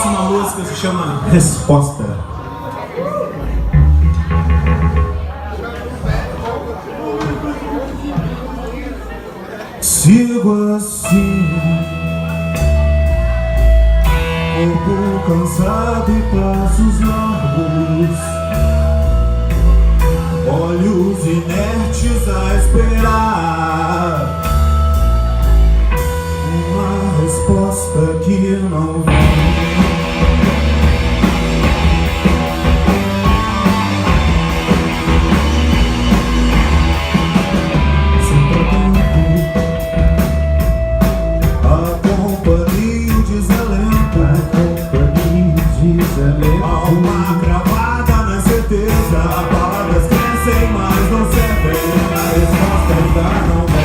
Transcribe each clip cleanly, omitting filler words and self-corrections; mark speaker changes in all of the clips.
Speaker 1: próxima música se chama Resposta.
Speaker 2: Sigo assim, corpo cansado e passos largos, olhos inertes a esperar uma resposta que não vem. Alma gravada na certeza, palavras crescem, mas não servem, a resposta ainda não vem.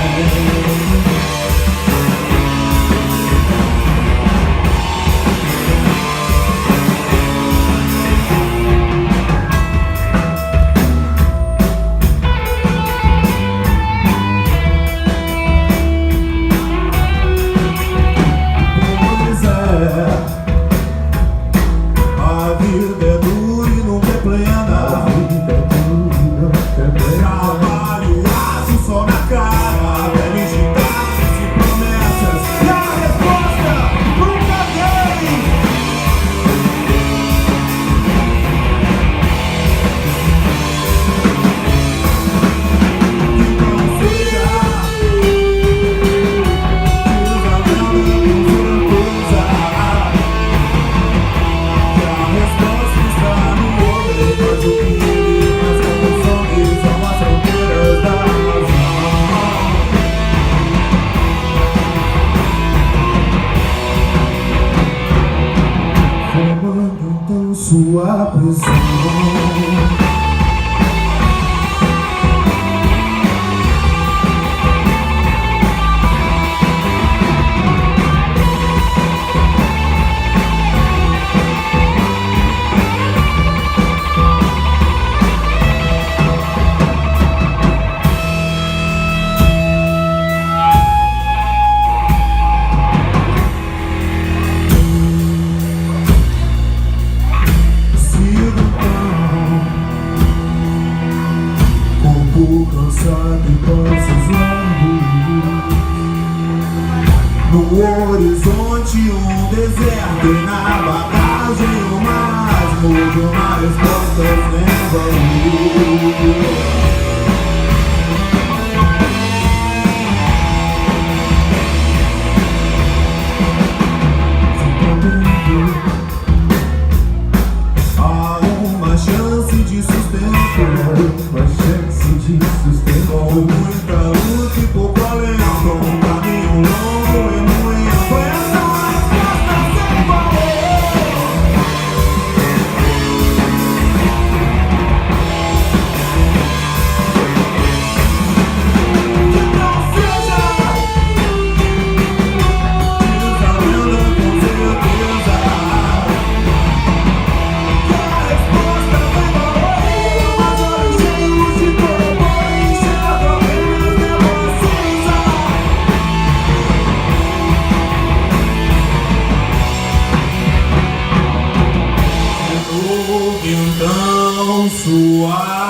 Speaker 2: Sua pressão. Cansado e passos largos, no horizonte um deserto e na bagagem um marasmo de uma resposta sem valor. Há uma chance de sustento, com muita luta e pouco alento, um caminho longo e muito foi essa resposta sem valor. Que não seja desalenta com certeza, que a resposta tem valor, mas olhos cheios de dor. Então sua